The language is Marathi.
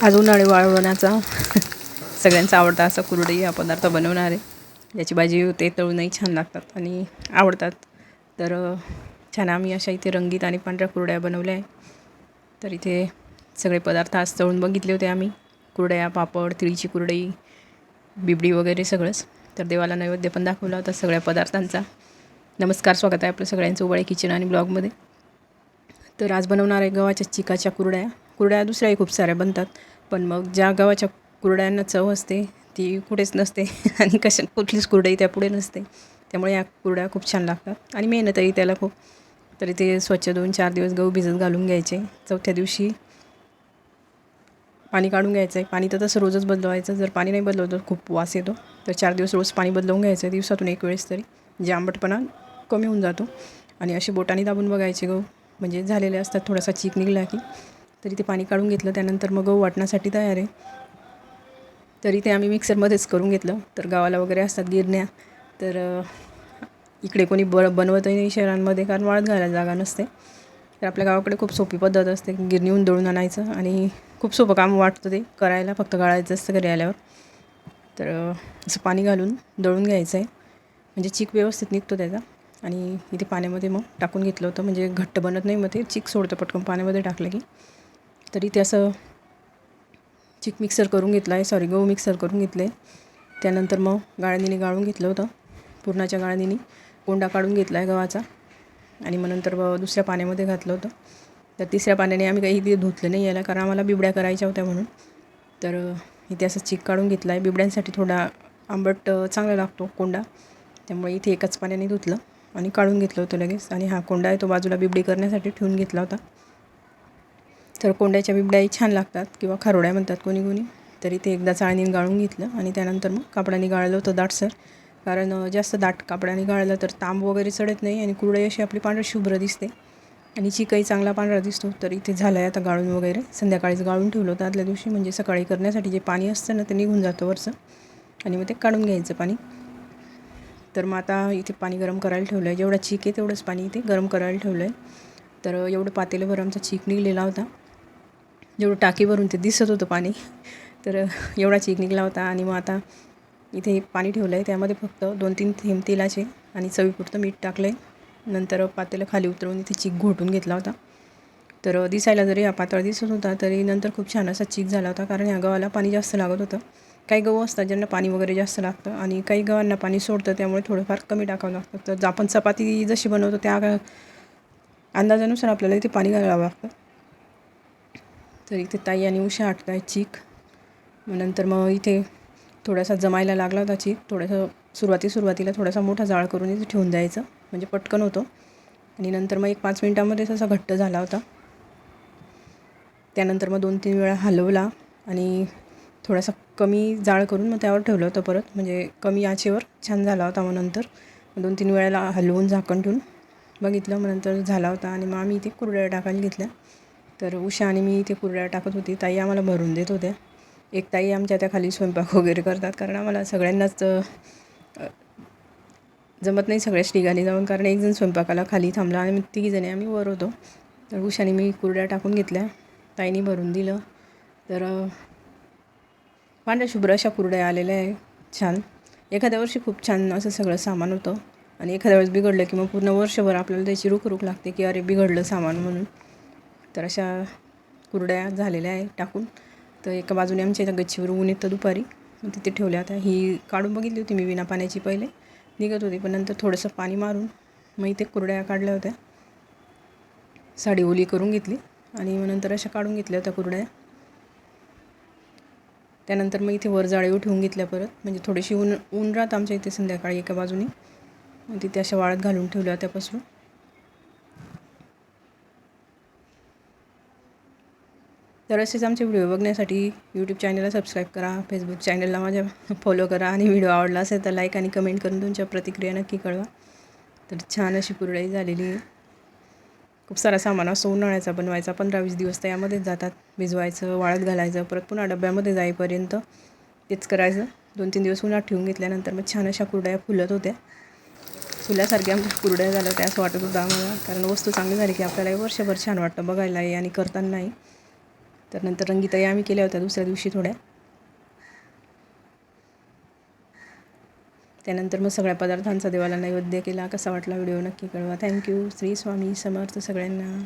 आज उन्हाळी वाळवण्याचा सगळ्यांचा आवडता असा कुरडई हा पदार्थ बनवणार आहे. याची भाजी ते तळूनही छान लागतात आणि आवडतात. तर छान आम्ही अशा इथे रंगीत आणि पांढऱ्या कुरड्या बनवल्या आहे. तर इथे सगळे पदार्थ आज तळून बघितले होते आम्ही. कुरड्या, पापड, तिळीची कुरडई, बिबडी वगैरे सगळंच. तर देवाला नैवेद्य पण दाखवला होता सगळ्या पदार्थांचा. नमस्कार, स्वागत आहे आपलं सगळ्यांचं उबाळे किचन आणि ब्लॉगमध्ये. तर आज बनवणार आहे गव्हाच्या चिकाच्या कुरड्या. कुरड्या दुसऱ्याही खूप साऱ्या बनतात, पण मग ज्या गव्हाच्या कुरड्यांना चव असते ती कुठेच नसते आणि कुठलीच कुरडई त्यापुढे नसते. त्यामुळे या कुरड्या खूप छान लागतात आणि मेहनतही त्याला खूप. तरी ते स्वच्छ 2-4 दिवस गहू भिजत घालून घ्यायचे. चौथ्या दिवशी पाणी काढून घ्यायचं आहे. पाणी तर तसं रोजच बदलवायचं. जर पाणी नाही बदलवलं तर खूप वास येतो. तर 4 दिवस रोज पाणी बदलवून घ्यायचं आहे, दिवसातून 1 वेळेस तरी. जे आंबटपणा कमी होऊन जातो. आणि असे बोटाने दाबून बघायचे गहू, म्हणजे झालेले असतात. थोडासा चीक निघाला की तरी ते पाणी काढून घेतलं. त्यानंतर मग गहू वाटण्यासाठी तयार आहे. तरी ते आम्ही मिक्सरमध्येच करून घेतलं. तर गावाला वगैरे असतात गिरण्या, तर इकडे कोणी बनवतही नाही शहरांमध्ये, कारण वाळत घालायला जागा नसते. तर आपल्या गावाकडे खूप सोपी पद्धत असते, गिरणीहून दळून आणायचं आणि खूप सोपं काम वाटतं ते करायला. फक्त गाळायचं असतं घरी आल्यावर. तर असं पाणी घालून दळून घ्यायचं आहे, म्हणजे चीक व्यवस्थित निघतो त्याचा. आणि इथे पाण्यामध्ये मग टाकून घेतलं होतं, म्हणजे घट्ट बनत नाही, मग ते चीक सोडतं पटकन पाण्यामध्ये टाकलं की. तरी ते असं चिक मिक्सर करून घेतला आहे, गहू मिक्सर करून घेतले. त्यानंतर मग गाळणीने गाळून घेतलं होतं, पुरणाच्या गाळणीने कोंडा काढून घेतला आहे गव्हाचा. आणि मग नंतर दुसऱ्या पाण्यामध्ये घातलं होतं. तर तिसऱ्या पाण्याने आम्ही काही इथे धुतलं नाही याला, कारण आम्हाला बिबड्या करायच्या होत्या म्हणून. तर इथे असं चिक काढून घेतला आहे. बिबड्यांसाठी थोडा आंबट चांगला लागतो कोंडा, त्यामुळे इथे एकाच पाण्याने धुतलं आणि काढून घेतलं होतं लगेच. आणि हा कोंडा आहे तो बाजूला बिबडी करण्यासाठी ठेवून घेतला होता. तर कोंड्याच्या बिबड्याही छान लागतात, किंवा खारोड्या म्हणतात कोणी कोणी. तरी ते एकदा चाळणीने गाळून घेतलं आणि त्यानंतर मग कापडाने गाळलं होतं दाटसर, कारण जास्त दाट कापडाने गाळलं तर तांब वगैरे चढत नाही आणि कुरडई अशी आपली पांढरी शुभ्र दिसते आणि चिकही चांगला पांढरा दिसतो. तर इथे झालं आहे आता गाळून वगैरे. संध्याकाळीच गाळून ठेवलं होतं आदल्या दिवशी, म्हणजे सकाळी करण्यासाठी जे पाणी असतं ना ते निघून जातं वरचं, आणि मग ते काढून घ्यायचं पाणी. तर मग आता इथे पाणी गरम करायला ठेवलं आहे. जेवढा चीक आहे तेवढंच पाणी इथे गरम करायला ठेवलं आहे. तर एवढं पातेल्याभर आमचा चीक निघलेला होता, जेवढं टाकीवरून ते दिसत होतं पाणी. तर एवढा चीक निघाला होता. आणि मग आता इथे पाणी ठेवलं आहे, त्यामध्ये फक्त 2-3 थेंब तेलाचे आणि चवीपुरतं मीठ टाकलं आहे. नंतर पातेलं खाली उतरवून इथे चीक घोटून घेतला होता. तर दिसायला जरी हा पातळ दिसत होता, तरी नंतर खूप छान असा चीक झाला होता, कारण ह्या गव्हाला पाणी जास्त लागत होतं. काही गहू असतात ज्यांना पाणी वगैरे जास्त लागतं, आणि काही गव्हांना पाणी सोडतं, त्यामुळे थोडंफार कमी टाकावं लागतं. तर आपण चपाती जशी बनवतो त्या अंदाजानुसार आपल्याला इथे पाणी घालावं लागतं. तर इथे ताई आणि उषा आटत आहे चीक. मग नंतर मग इथे थोडासा जमायला लागला होता चीक. थोडंसं सुरुवातीला थोडासा मोठा जाळ करून इथे ठेवून द्यायचं, म्हणजे पटकन होतो. आणि नंतर मग 1-5 मिनटामध्येच असा घट्ट झाला होता. त्यानंतर मग 2-3 वेळा हलवला आणि थोडासा कमी जाळ करून मग त्यावर ठेवलं होतं परत, म्हणजे कमी आचेवर छान झाला होता. मग नंतर 2-3 वेळेला हलवून झाकण ठेवून बघितलं, मग नंतर झाला होता. आणि मग आम्ही इथे कुरड्या टाकायला घेतल्या. तर उषा आणि मी इथे कुरड्या टाकत होती, ताई आम्हाला भरून देत होत्या. एक ताई आमच्या त्या खाली स्वयंपाक वगैरे करतात, कारण आम्हाला सगळ्यांनाच जमत नाही सगळ्याच ठिकाणी जाऊन, कारण एकजण स्वयंपाकाला खाली थांबला आणि 3 जणी आम्ही वर होतो. तर उषाने मी कुरड्या टाकून घेतल्या, ताईने भरून दिलं. तर पांढऱ्या शुभ्र अशा कुरड्या आलेल्या आहे छान. एखाद्या वर्षी खूप छान असं सगळं सामान होतं, आणि एखाद्या वेळेस बिघडलं की मग पूर्ण वर्षभर आपल्याला त्याची रुख लागते की अरे बिघडलं सामान म्हणून. तर अशा कुरड्या झालेल्या आहे टाकून. तर एका बाजूने आमच्या इथं गच्चीवर ऊन येतं दुपारी, मग तिथे ठेवल्या होत्या. ही काढून बघितली होती मी विना पाण्याची, पहिले निघत होती, पण नंतर थोडंसं पाणी मारून मग इथे कुरड्या काढल्या होत्या. साडी ओली करून घेतली आणि मग नंतर अशा काढून घेतल्या होत्या कुरड्या. त्यानंतर मग इथे वर जाळीवर ठेवून घेतल्या परत, म्हणजे थोडीशी ऊन राहतं आमच्या इथे संध्याकाळी एका बाजूने. मग तिथे अशा वाळत घालून ठेवल्या होत्या पसरून. तर असेच आमचे व्हिडिओ बघण्यासाठी यूट्यूब चॅनलला सबस्क्राईब करा, फेसबुक चॅनलला माझ्या फॉलो करा, आणि व्हिडिओ आवडला असेल तर लाईक आणि कमेंट करून तुमच्या प्रतिक्रिया नक्की कळवा. तर छान अशी कुरडई झालेली आहे. खूप सारा सामान असतो उन्हाळ्याचा बनवायचा, 15-20 दिवस त्यामध्येच जातात. भिजवायचं, वाळत घालायचं, परत पुन्हा डब्यामध्ये जाईपर्यंत तेच करायचं. 2-3 दिवस उन्हात ठेवून घेतल्यानंतर मग छान अशा कुरड्या फुलत होत्या. फुल्यासारख्या आमच्या कुरड्या झाल्या होत्या असं वाटत होतं आम्हाला, कारण वस्तू चांगली झाली की आपल्याला वर्षभर छान वाटतं बघायलाही आणि करतानाही. तर नंतर रंगीताई आम्ही केल्या होत्या दुसऱ्या दिवशी थोड्या. त्यानंतर मग सगळ्या पदार्थांचा देवाला नैवेद्य केला. कसा वाटला व्हिडिओ नक्की कळवा. थँक्यू. श्री स्वामी समर्थ सगळ्यांना.